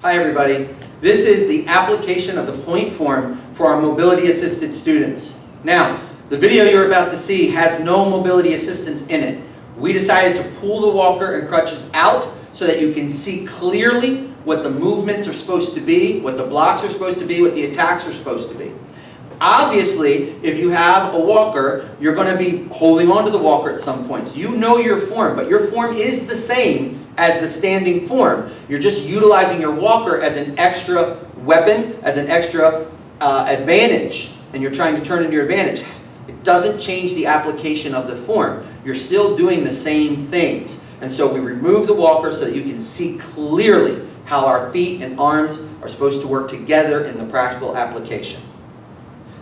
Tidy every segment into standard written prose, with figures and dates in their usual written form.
Hi everybody. This is the application of the point form for our mobility assisted students. Now, the video you're about to see has no mobility assistance in it. We decided to pull the walker and crutches out so that you can see clearly what the movements are supposed to be, what the blocks are supposed to be, what the attacks are supposed to be. Obviously, if you have a walker, you're going to be holding on to the walker at some points. You know your form, but your form is the same as the standing form. You're just utilizing your walker as an extra weapon, as an extra advantage, and you're trying to turn into your advantage. It doesn't change the application of the form. You're still doing the same things. And so we remove the walker so that you can see clearly how our feet and arms are supposed to work together in the practical application.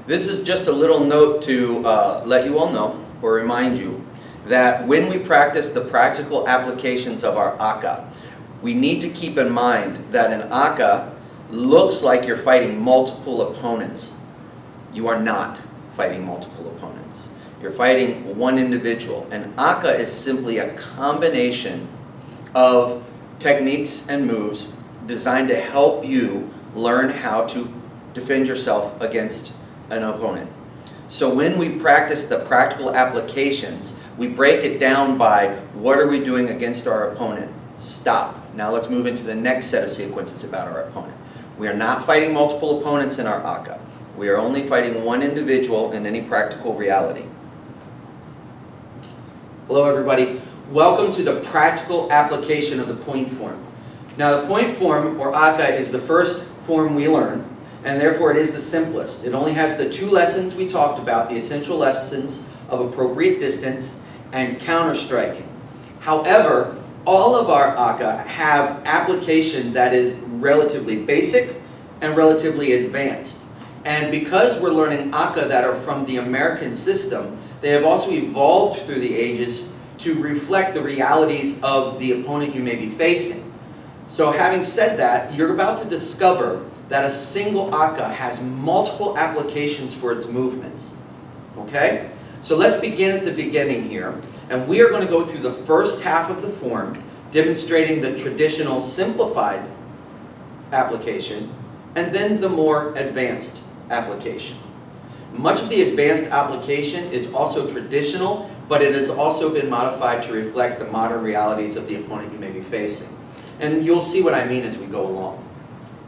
This is just a little note to let you all know, or remind you, that when we practice the practical applications of our ACA, we need to keep in mind that an ACA looks like you're fighting multiple opponents. You are not fighting multiple opponents. You're fighting one individual. And ACA is simply a combination of techniques and moves designed to help you learn how to defend yourself against an opponent. So when we practice the practical applications, we break it down by what are we doing against our opponent? Stop. Now let's move into the next set of sequences about our opponent. We are not fighting multiple opponents in our ACA. We are only fighting one individual in any practical reality. Hello everybody. Welcome to the practical application of the point form. Now the point form, or ACA, is the first form we learn, and therefore it is the simplest. It only has the two lessons we talked about, the essential lessons of appropriate distance and counter-striking. However, all of our ACA have application that is relatively basic and relatively advanced. And because we're learning ACA that are from the American system, they have also evolved through the ages to reflect the realities of the opponent you may be facing. So having said that, you're about to discover that a single ACA has multiple applications for its movements. Okay? So let's begin at the beginning here, and we are going to go through the first half of the form, demonstrating the traditional simplified application, and then the more advanced application. Much of the advanced application is also traditional, but it has also been modified to reflect the modern realities of the opponent you may be facing. And you'll see what I mean as we go along.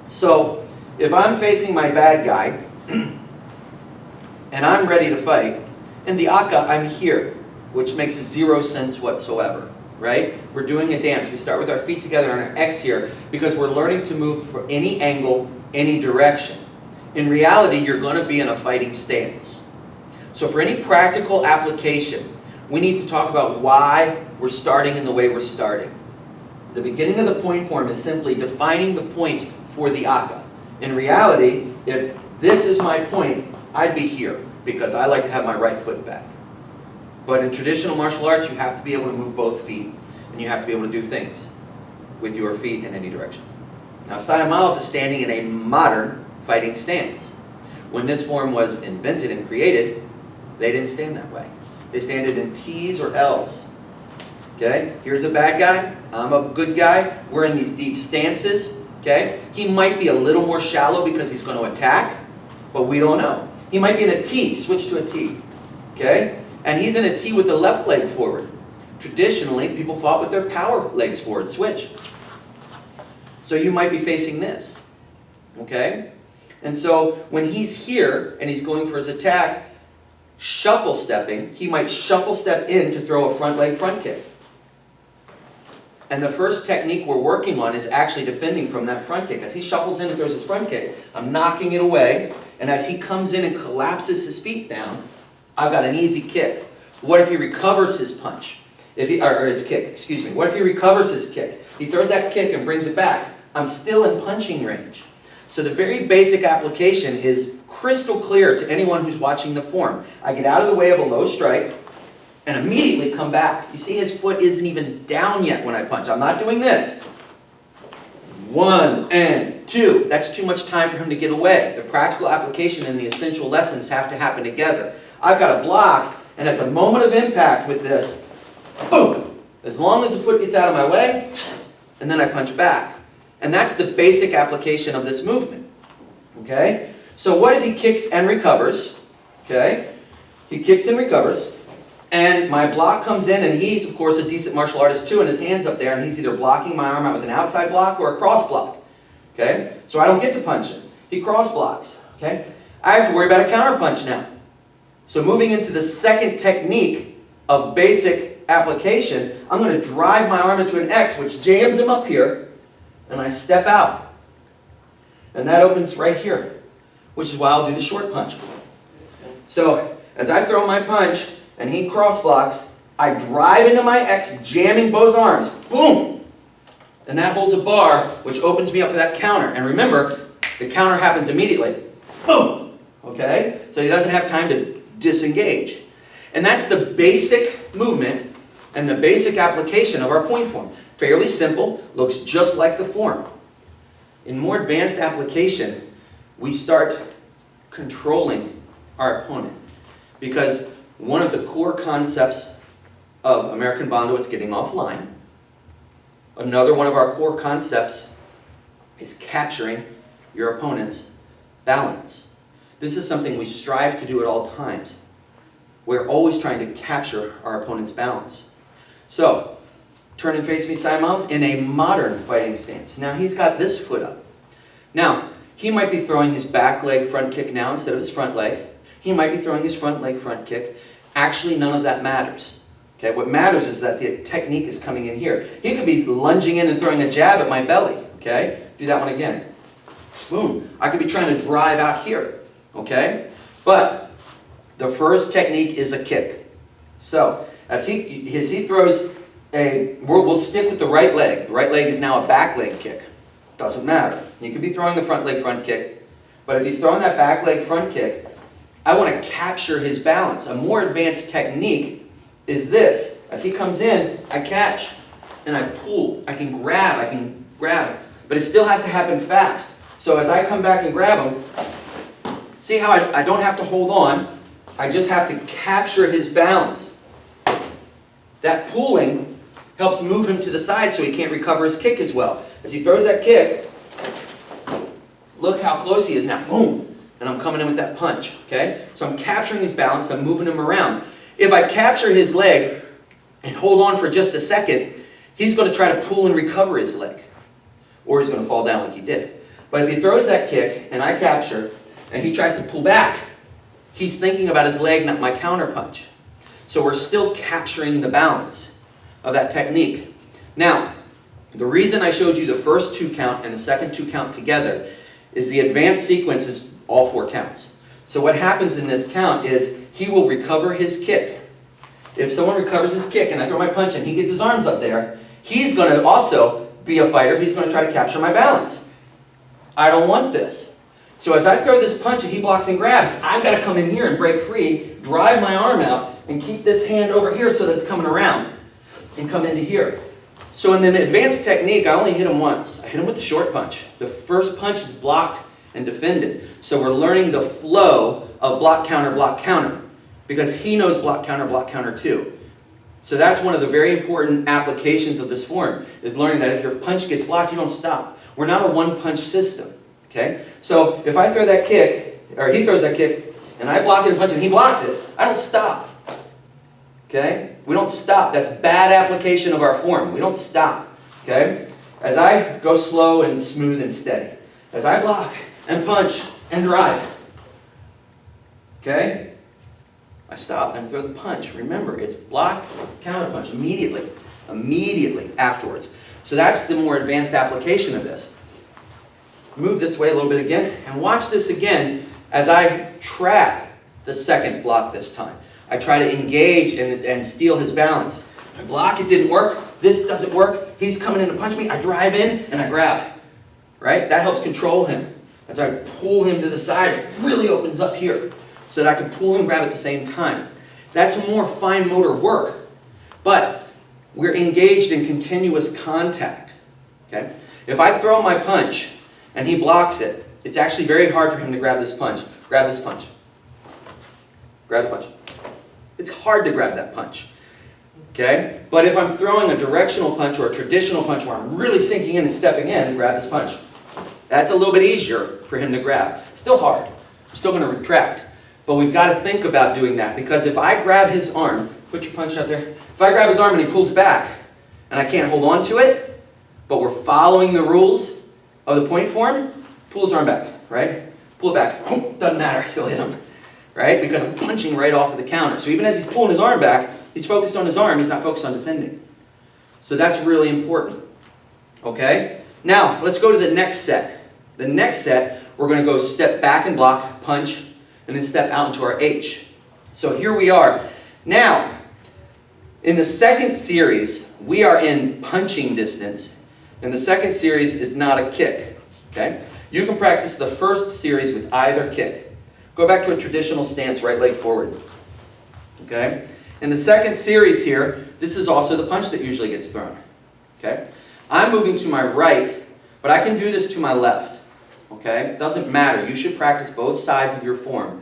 So, if I'm facing my bad guy, and I'm ready to fight, in the ACA I'm here, which makes zero sense whatsoever, right? We're doing a dance. We start with our feet together on our X here because we're learning to move for any angle, any direction. In reality, you're going to be in a fighting stance. So for any practical application, we need to talk about why we're starting in the way we're starting. The beginning of the point form is simply defining the point for the ACA. In reality, if this is my point, I'd be here because I like to have my right foot back. But in traditional martial arts, you have to be able to move both feet, and you have to be able to do things with your feet in any direction. Now, Saya Miles is standing in a modern fighting stance. When this form was invented and created, they didn't stand that way. They stand it in T's or L's. Okay? Here's a bad guy. I'm a good guy. We're in these deep stances. Okay? He might be a little more shallow because he's going to attack, but we don't know. He might be in a T. Switch to a T. Okay? And he's in a T with the left leg forward. Traditionally, people fought with their power legs forward. Switch. So you might be facing this. Okay? And so when he's here and he's going for his attack, shuffle stepping, he might shuffle step in to throw a front leg front kick. And the first technique we're working on is actually defending from that front kick. As he shuffles in and throws his front kick, I'm knocking it away. And as he comes in and collapses his feet down, I've got an easy kick. What if he recovers his punch? Or his kick, excuse me. What if he recovers his kick? He throws that kick and brings it back. I'm still in punching range. So the very basic application is crystal clear to anyone who's watching the form. I get out of the way of a low strike and immediately come back. You see his foot isn't even down yet when I punch. I'm not doing this. 1 and 2. That's too much time for him to get away. The practical application and the essential lessons have to happen together. I've got to block, and at the moment of impact with this, boom! As long as the foot gets out of my way, and then I punch back. And that's the basic application of this movement. Okay? So what if he kicks and recovers? Okay? He kicks and recovers. And my block comes in, and he's, of course, a decent martial artist too, and his hand's up there, and he's either blocking my arm out with an outside block or a cross block. Okay? So I don't get to punch him. He cross blocks. Okay? I have to worry about a counter punch now. So moving into the second technique of basic application, I'm going to drive my arm into an X, which jams him up here, and I step out. And that opens right here, which is why I'll do the short punch. So as I throw my punch, and he cross blocks, I drive into my X, jamming both arms. Boom! And that holds a bar, which opens me up for that counter. And remember, the counter happens immediately. Boom! Okay? So he doesn't have time to disengage. And that's the basic movement and the basic application of our point form. Fairly simple, looks just like the form. In more advanced application, we start controlling our opponent. Because one of the core concepts of American Bando is getting offline. Another one of our core concepts is capturing your opponent's balance. This is something we strive to do at all times. We're always trying to capture our opponent's balance. So, turn and face me, Sai Miles, in a modern fighting stance. Now he's got this foot up. Now, he might be throwing his back leg front kick now instead of his front leg. He might be throwing his front leg front kick. Actually, none of that matters. Okay, what matters is that the technique is coming in here. He could be lunging in and throwing a jab at my belly. Okay, do that one again. Boom. I could be trying to drive out here. Okay, but the first technique is a kick. So as he throws a, we'll stick with the right leg. The right leg is now a back leg kick. Doesn't matter. You could be throwing the front leg front kick, but if he's throwing that back leg front kick, I want to capture his balance. A more advanced technique is this. As he comes in, I catch and I pull. I can grab. But it still has to happen fast. So as I come back and grab him, see how I don't have to hold on. I just have to capture his balance. That pulling helps move him to the side so he can't recover his kick as well. As he throws that kick, look how close he is now. Boom. And I'm coming in with that punch, okay? So I'm capturing his balance, I'm moving him around. If I capture his leg and hold on for just a second, he's going to try to pull and recover his leg. Or he's going to fall down like he did. But if he throws that kick and I capture, and he tries to pull back, he's thinking about his leg, not my counter punch. So we're still capturing the balance of that technique. Now, the reason I showed you the first 2 count and the second 2 count together is the advanced sequence is all 4 counts. So what happens in this count is he will recover his kick. If someone recovers his kick and I throw my punch and he gets his arms up there, he's going to also be a fighter. He's going to try to capture my balance. I don't want this. So as I throw this punch and he blocks and grabs, I've got to come in here and break free, drive my arm out, and keep this hand over here so that it's coming around and come into here. So in the advanced technique, I only hit him once. I hit him with the short punch. The first punch is blocked and defended. So we're learning the flow of block, counter, because he knows block, counter too. So that's one of the very important applications of this form, is learning that if your punch gets blocked, you don't stop. We're not a one-punch system, okay? So if I throw that kick, or he throws that kick, and I block it and punch it, and he blocks it, I don't stop, okay? We don't stop. That's bad application of our form. We don't stop, okay? As I go slow and smooth and steady, as I block and punch and drive, okay? I stop and throw the punch. Remember, it's block, counter punch, immediately afterwards. So that's the more advanced application of this. Move this way a little bit again, and watch this again as I trap the second block this time. I try to engage and steal his balance. I block, it didn't work. This doesn't work. He's coming in to punch me. I drive in and I grab. Right? That helps control him. As I pull him to the side, it really opens up here so that I can pull and grab at the same time. That's more fine motor work. But we're engaged in continuous contact. Okay? If I throw my punch and he blocks it, it's actually very hard for him to grab this punch. Grab this punch. Grab the punch. It's hard to grab that punch. Okay? But if I'm throwing a directional punch or a traditional punch where I'm really sinking in and stepping in and grab this punch, that's a little bit easier for him to grab. Still hard. I'm still going to retract. But we've got to think about doing that, because if I grab his arm, put your punch out there. If I grab his arm and he pulls back and I can't hold on to it, but we're following the rules of the point form, pull his arm back, right? Pull it back. Doesn't matter, I still hit him, right? Because I'm punching right off of the counter. So even as he's pulling his arm back, he's focused on his arm, he's not focused on defending. So that's really important, okay? Now, let's go to the next set. The next set, we're going to go step back and block, punch, and then step out into our H. So here we are. Now, in the second series, we are in punching distance, and the second series is not a kick, okay? You can practice the first series with either kick. Go back to a traditional stance, right leg forward, okay? In the second series here, this is also the punch that usually gets thrown, okay? I'm moving to my right, but I can do this to my left, okay? Doesn't matter. You should practice both sides of your form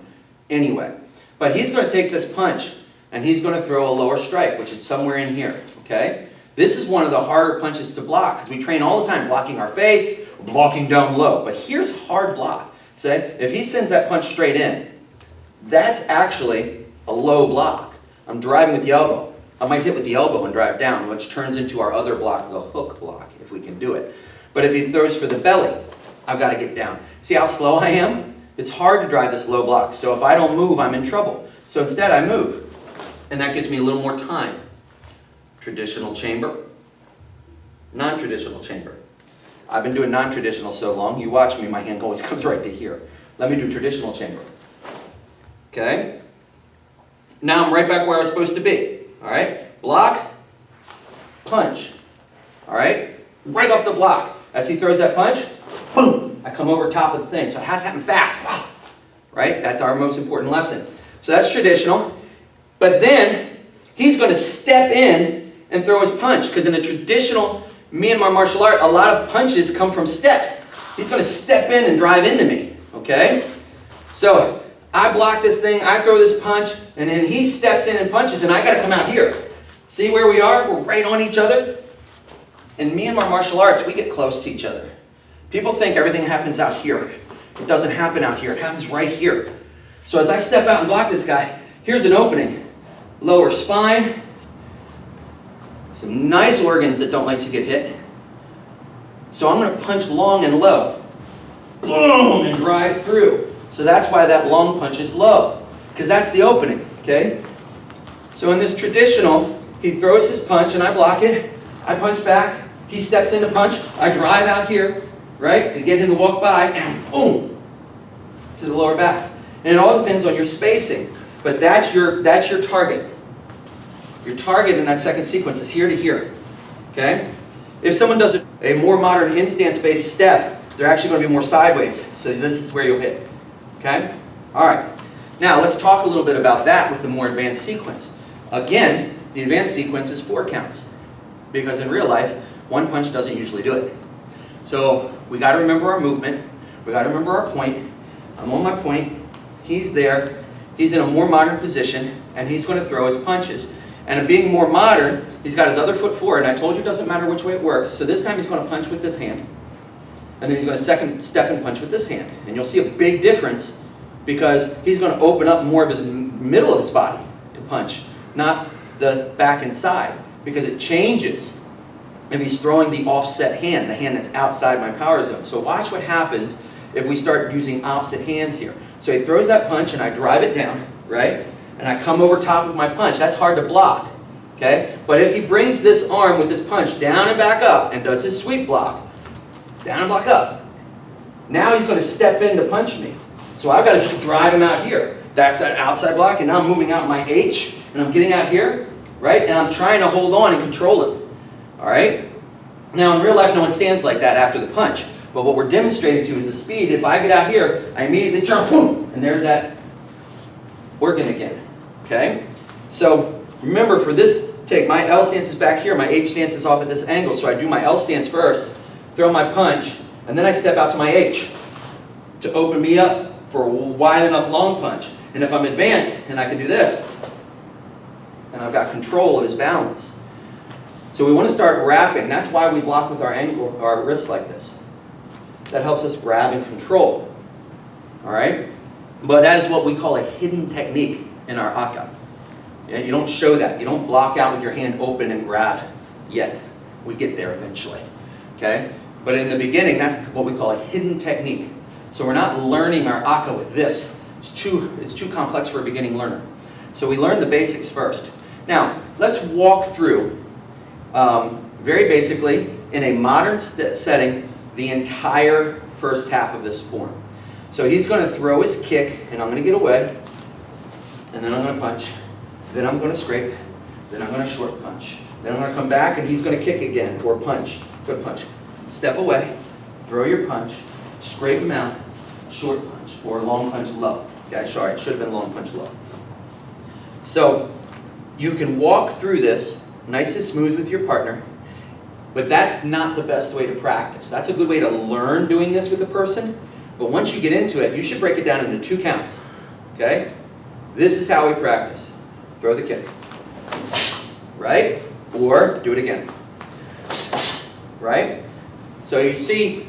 anyway. But he's going to take this punch, and he's going to throw a lower strike, which is somewhere in here, okay? This is one of the harder punches to block, because we train all the time blocking our face, blocking down low. But here's hard block. Say, if he sends that punch straight in, that's actually a low block. I'm driving with the elbow. I might hit with the elbow and drive down, which turns into our other block, the hook block, if we can do it. But if he throws for the belly, I've got to get down. See how slow I am? It's hard to drive this low block. So if I don't move, I'm in trouble. So instead, I move. And that gives me a little more time. Traditional chamber, non-traditional chamber. I've been doing non-traditional so long, you watch me, my hand always comes right to here. Let me do traditional chamber. Okay? Now I'm right back where I was supposed to be. All right? Block, punch. All right? Right off the block. As he throws that punch, boom, I come over top of the thing. So it has to happen fast. Right? That's our most important lesson. So that's traditional. But then he's going to step in and throw his punch. Because in a traditional Myanmar martial art, a lot of punches come from steps. He's going to step in and drive into me. Okay? So I block this thing, I throw this punch, and then he steps in and punches, and I got to come out here. See where we are? We're right on each other. In Myanmar martial arts, we get close to each other. People think everything happens out here. It doesn't happen out here. It happens right here. So as I step out and block this guy, here's an opening. Lower spine. Some nice organs that don't like to get hit. So I'm going to punch long and low. Boom! And drive through. So that's why that long punch is low. Because that's the opening. Okay? So in this traditional, he throws his punch and I block it. I punch back. He steps in to punch. I drive out here, right, to get him to walk by, and boom, to the lower back. And it all depends on your spacing. But that's your target. Your target in that second sequence is here to here. Okay? If someone does a more modern in-stance-based step, they're actually going to be more sideways. So this is where you'll hit. Okay? All right. Now let's talk a little bit about that with the more advanced sequence. Again, the advanced sequence is 4 counts. Because in real life, one punch doesn't usually do it. So we got to remember our movement. We got to remember our point. I'm on my point. He's there. He's in a more modern position, and he's going to throw his punches. And being more modern, he's got his other foot forward, and I told you it doesn't matter which way it works. So this time he's going to punch with this hand. And then he's going to second step and punch with this hand. And you'll see a big difference because he's going to open up more of his middle of his body to punch, not the back and side, because it changes. Maybe he's throwing the offset hand, the hand that's outside my power zone. So watch what happens if we start using opposite hands here. So he throws that punch and I drive it down, right? And I come over top of my punch. That's hard to block, okay? But if he brings this arm with this punch down and back up and does his sweep block, down and block up, now he's going to step in to punch me. So I've got to just drive him out here. That's that outside block, and now I'm moving out my H, and I'm getting out here, right? And I'm trying to hold on and control him, all right? Now in real life, no one stands like that after the punch. But what we're demonstrating to is the speed. If I get out here, I immediately jump, boom, and there's that organ again. Okay? So remember, for this take, my L stance is back here, my H stance is off at this angle. So I do my L stance first, throw my punch, and then I step out to my H to open me up for a wide enough long punch. And if I'm advanced and I can do this, and and I've got control of his balance. So we want to start wrapping. That's why we block with our ankle, our wrist like this. That helps us grab and control. All right? But that is what we call a hidden technique in our aka. Yeah, you don't show that. You don't block out with your hand open and grab yet. We get there eventually. Okay? But in the beginning, that's what we call a hidden technique. So we're not learning our aka with this. It's too complex for a beginning learner. So we learn the basics first. Now, let's walk through, very basically, in a modern setting, the entire first half of this form. So he's going to throw his kick, and I'm going to get away, and then I'm going to punch, then I'm going to scrape, then I'm going to short punch. Then I'm going to come back, and he's going to kick again, or punch. Good punch. Step away, throw your punch, scrape him out, short punch, or long punch low. Okay, sorry, it should have been long punch low. So you can walk through this nice and smooth with your partner, but that's not the best way to practice. That's a good way to learn doing this with a person, but once you get into it, you should break it down into 2 counts. Okay? This is how we practice. Throw the kick. Right? Or do it again. Right? So you see,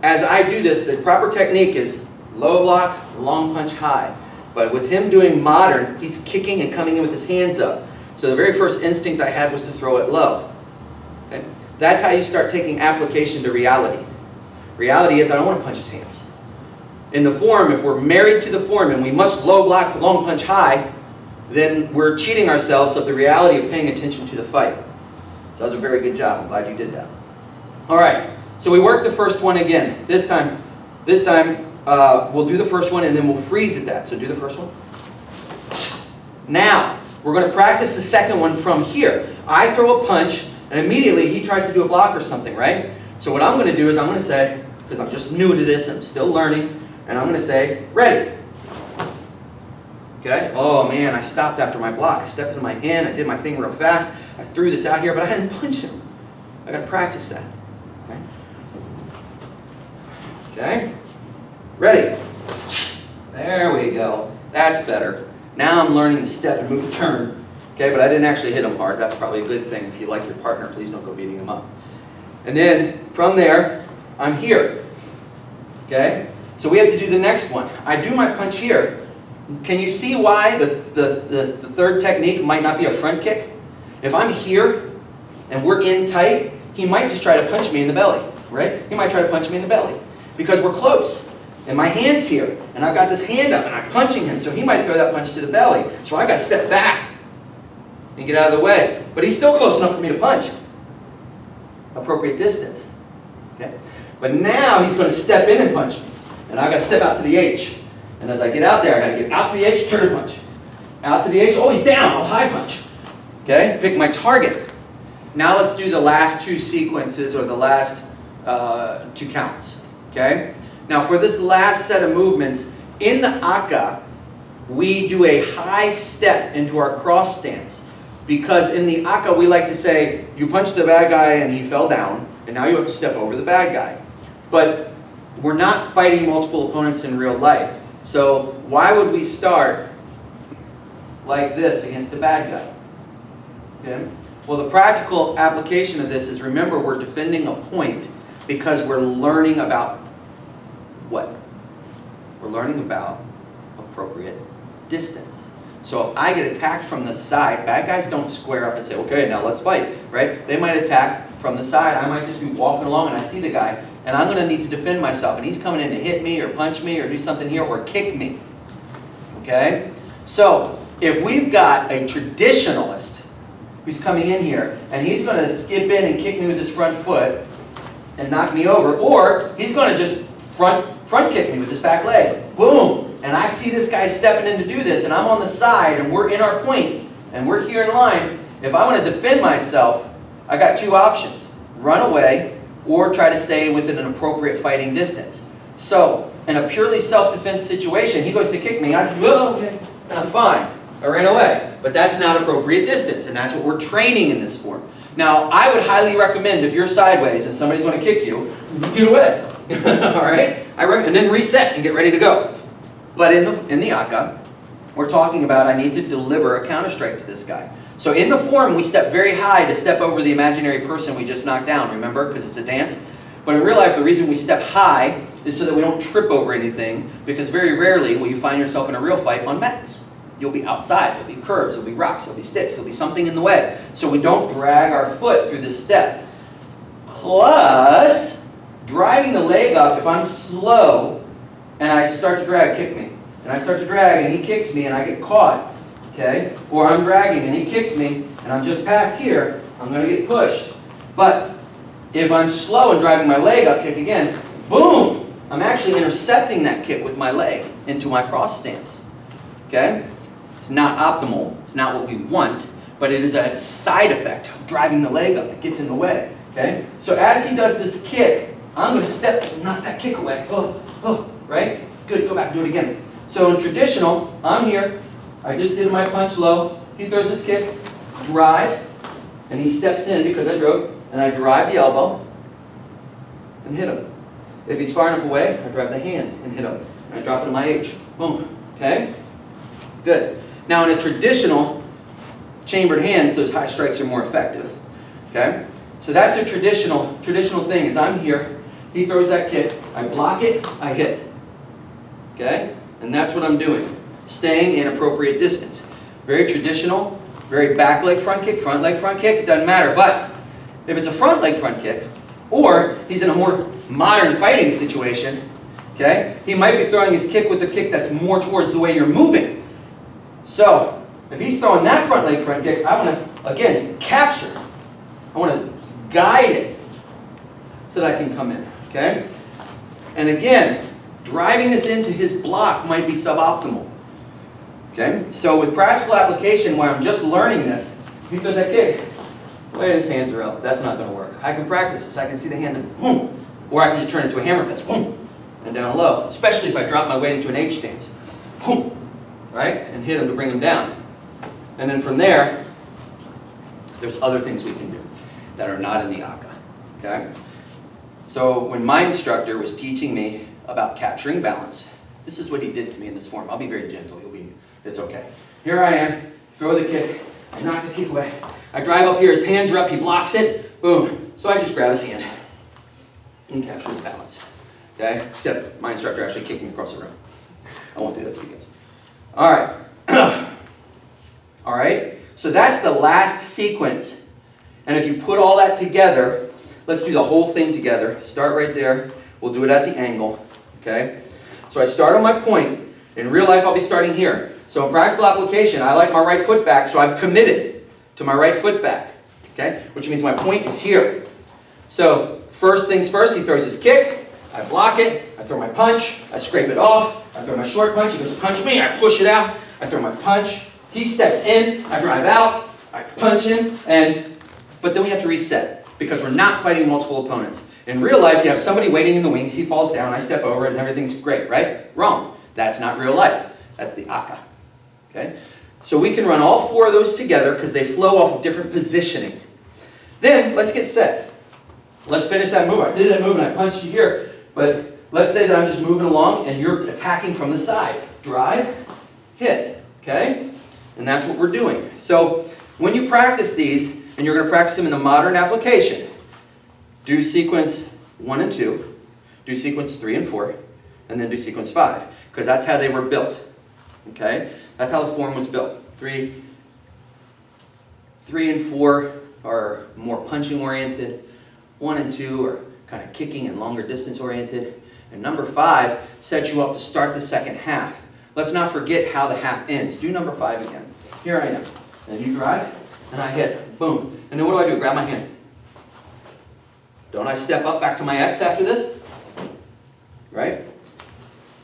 as I do this, the proper technique is low block, long punch, high. But with him doing modern, he's kicking and coming in with his hands up. So the very first instinct I had was to throw it low. Okay? That's how you start taking application to reality. Reality is I don't want to punch his hands. In the form, if we're married to the form and we must low block, long punch, high, then we're cheating ourselves of the reality of paying attention to the fight. So that was a very good job. I'm glad you did that. All right. So we work the first one again. This time we'll do the first one and then we'll freeze at that. So do the first one. Now, we're going to practice the second one from here. I throw a punch and immediately he tries to do a block or something, right? So what I'm going to do is I'm going to say, because I'm just new to this, I'm still learning, and I'm going to say, ready. Okay? Oh man, I stopped after my block. I stepped into my hand, I did my thing real fast, I threw this out here, but I didn't punch him. I got to practice that. Okay? Okay? Ready. There we go. That's better. Now I'm learning to step and move and turn. Okay, but I didn't actually hit him hard. That's probably a good thing. If you like your partner, please don't go beating him up. And then from there, I'm here. Okay? So we have to do the next one. I do my punch here. Can you see why the third technique might not be a front kick? If I'm here and we're in tight, he might just try to punch me in the belly, right? He might try to punch me in the belly because we're close. And my hand's here, and I've got this hand up, and I'm punching him, so he might throw that punch to the belly. So I've got to step back and get out of the way. But he's still close enough for me to punch. Appropriate distance. Okay? But now he's going to step in and punch me. And I've got to step out to the H. And as I get out there, I've got to get out to the H, turn and punch. Out to the H, oh, he's down, I'll high punch. Okay? Pick my target. Now let's do the last 2 sequences, or the last 2 counts. Okay? Now for this last set of movements, in the aka, we do a high step into our cross stance. Because in the aka, we like to say, you punched the bad guy and he fell down, and now you have to step over the bad guy. But we're not fighting multiple opponents in real life. So why would we start like this against the bad guy? Okay? Well, the practical application of this is, remember, we're defending a point because we're learning about what? We're learning about appropriate distance. So if I get attacked from the side, bad guys don't square up and say, okay, now let's fight, right? They might attack from the side. I might just be walking along and I see the guy, and I'm going to need to defend myself, and he's coming in to hit me or punch me or do something here or kick me. Okay? So if we've got a traditionalist who's coming in here, and he's going to skip in and kick me with his front foot and knock me over, or he's going to just front kick me with his back leg. Boom! And I see this guy stepping in to do this, and I'm on the side, and we're in our point, and we're here in line. If I want to defend myself, I got 2 options. Run away, or try to stay within an appropriate fighting distance. So, in a purely self-defense situation, he goes to kick me, okay, I'm fine. I ran away. But that's not appropriate distance, and that's what we're training in this form. Now, I would highly recommend, if you're sideways and somebody's going to kick you, get away. All right? And then reset and get ready to go. But in the aka, we're talking about I need to deliver a counter strike to this guy. So in the form, we step very high to step over the imaginary person we just knocked down, remember? Because it's a dance. But in real life, the reason we step high is so that we don't trip over anything, because very rarely will you find yourself in a real fight on mats. You'll be outside, there'll be curbs, there'll be rocks, there'll be sticks, there'll be something in the way. So we don't drag our foot through this step. Plus, driving the leg up, if I'm slow and I start to drag, kick me. And I start to drag and he kicks me and I get caught. Okay? Or I'm dragging and he kicks me and I'm just past here, I'm going to get pushed. But if I'm slow and driving my leg up, kick again, boom! I'm actually intercepting that kick with my leg into my cross stance. Okay? It's not optimal, it's not what we want, but it is a side effect of driving the leg up. It gets in the way. Okay? So as he does this kick, I'm going to step and knock that kick away. Oh, right? Good, go back, do it again. So in traditional, I'm here, I just did my punch low, he throws his kick, drive, and he steps in because I drove, and I drive the elbow and hit him. If he's far enough away, I drive the hand and hit him. And I drop it in my H. Boom. Okay? Good. Now in a traditional chambered hands, those high strikes are more effective. Okay? So that's a traditional thing is I'm here, he throws that kick, I block it, I hit. Okay? And that's what I'm doing. Staying in appropriate distance. Very traditional, very back leg front kick, front leg front kick, it doesn't matter. But if it's a front leg front kick, or he's in a more modern fighting situation, okay, he might be throwing his kick with the kick that's more towards the way you're moving. So, if he's throwing that front leg front kick, I want to, again, capture. I want to guide it so that I can come in, okay? And again, driving this into his block might be suboptimal, okay? So with practical application, where I'm just learning this, he throws that kick, wait, his hands are up. That's not going to work. I can practice this. I can see the hands and boom. Or I can just turn it into a hammer fist, boom, and down low. Especially if I drop my weight into an H stance, boom, right? And hit him to bring him down. And then from there, there's other things we can do that are not in the Aka, okay? So when my instructor was teaching me about capturing balance, this is what he did to me in this form. I'll be very gentle. It's okay. Here I am, throw the kick, I knock the kick away. I drive up here, his hands are up, he blocks it, boom. So I just grab his hand and capture his balance. Okay? Except my instructor actually kicked me across the room. I won't do that to you guys. Alright. Alright? So that's the last sequence. And if you put all that together, let's do the whole thing together. Start right there. We'll do it at the angle. Okay? So I start on my point. In real life, I'll be starting here. So in practical application, I like my right foot back, so I've committed to my right foot back. Okay? Which means my point is here. So first things first, he throws his kick. I block it. I throw my punch. I scrape it off. I throw my short punch. He goes to punch me. I push it out. I throw my punch. He steps in. I drive out. I punch him. But then we have to reset because we're not fighting multiple opponents. In real life, you have somebody waiting in the wings. He falls down. I step over and everything's great, right? Wrong. That's not real life. That's the Aka. Okay? So we can run all four of those together because they flow off of different positioning. Then let's get set. Let's finish that move. I did that move and I punched you here. But let's say that I'm just moving along and you're attacking from the side. Drive, hit. Okay? And that's what we're doing. So when you practice these, and you're going to practice them in the modern application, do sequence 1 and 2, do sequence 3 and 4, and then do sequence 5. Because that's how they were built. Okay? That's how the form was built. 3 and 4 are more punching oriented. 1 and 2 are kind of kicking and longer distance oriented. And number 5 sets you up to start the second half. Let's not forget how the half ends. Do number 5 again. Here I am. And you drive, and I hit. Boom. And then what do? Grab my hand. Don't I step up back to my X after this? Right?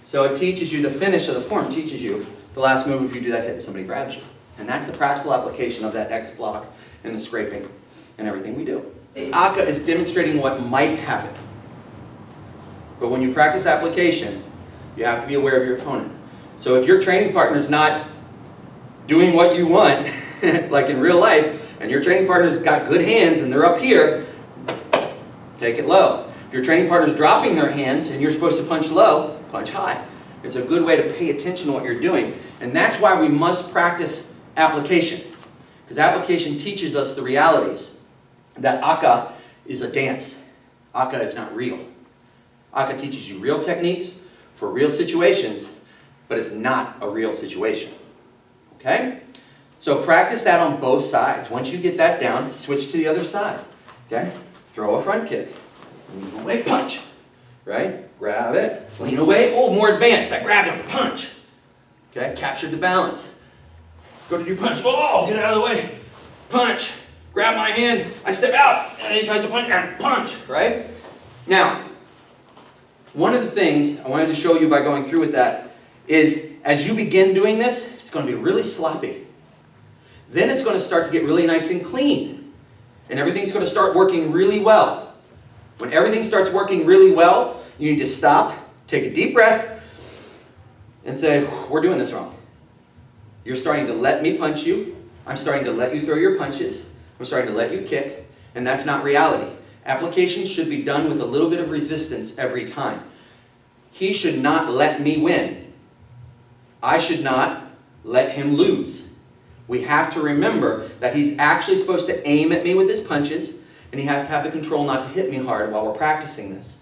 So it teaches you, the finish of the form teaches you the last move if you do that hit, somebody grabs you. And that's the practical application of that X block and the scraping and everything we do. The Aka is demonstrating what might happen. But when you practice application, you have to be aware of your opponent. So if your training partner's not doing what you want, like in real life, and your training partner's got good hands and they're up here, take it low. If your training partner's dropping their hands and you're supposed to punch low, punch high. It's a good way to pay attention to what you're doing. And that's why we must practice application. Because application teaches us the realities that Aka is a dance. Aka is not real. Aka teaches you real techniques for real situations, but it's not a real situation. Okay? So practice that on both sides. Once you get that down, switch to the other side. Okay? Throw a front kick. Lean away, punch. Right? Grab it, lean away. Oh, more advanced. I grabbed him, punch. Okay? Captured the balance. Go to do punch. Oh, get out of the way. Punch. Grab my hand. I step out. And he tries to punch and punch. Right? Now, one of the things I wanted to show you by going through with that is as you begin doing this, it's going to be really sloppy. Then it's going to start to get really nice and clean. And everything's going to start working really well. When everything starts working really well, you need to stop, take a deep breath, and say, we're doing this wrong. You're starting to let me punch you. I'm starting to let you throw your punches. I'm starting to let you kick. And that's not reality. Application should be done with a little bit of resistance every time. He should not let me win. I should not let him lose. We have to remember that he's actually supposed to aim at me with his punches, and he has to have the control not to hit me hard while we're practicing this.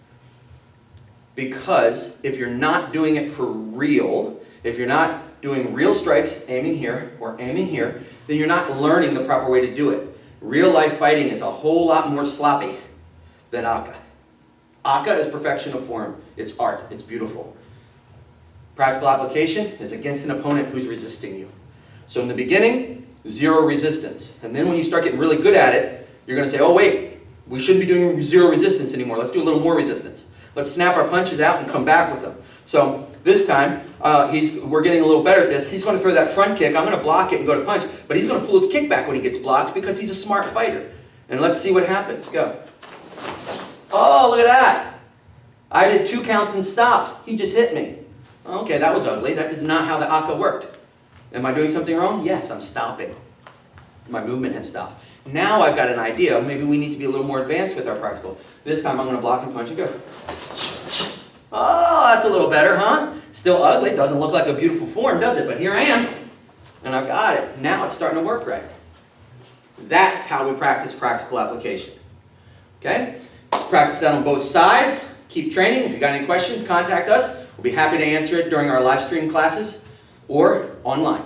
Because if you're not doing it for real, if you're not doing real strikes, aiming here or aiming here, then you're not learning the proper way to do it. Real life fighting is a whole lot more sloppy than Aka. Aka is perfection of form. It's art. It's beautiful. Practical application is against an opponent who's resisting you. So in the beginning, zero resistance. And then when you start getting really good at it, you're going to say, oh wait, we shouldn't be doing zero resistance anymore. Let's do a little more resistance. Let's snap our punches out and come back with them. So this time, we're getting a little better at this. He's going to throw that front kick. I'm going to block it and go to punch. But he's going to pull his kick back when he gets blocked because he's a smart fighter. And let's see what happens. Go. Oh, look at that. I did 2 counts and stopped. He just hit me. Okay, that was ugly. That is not how the Aka worked. Am I doing something wrong? Yes, I'm stopping. My movement has stopped. Now I've got an idea. Maybe we need to be a little more advanced with our practical. This time I'm going to block and punch and go. Oh, that's a little better, huh? Still ugly. Doesn't look like a beautiful form, does it? But here I am. And I've got it. Now it's starting to work right. That's how we practice practical application. Okay? Practice that on both sides. Keep training. If you've got any questions, contact us. We'll be happy to answer it during our live stream classes or online.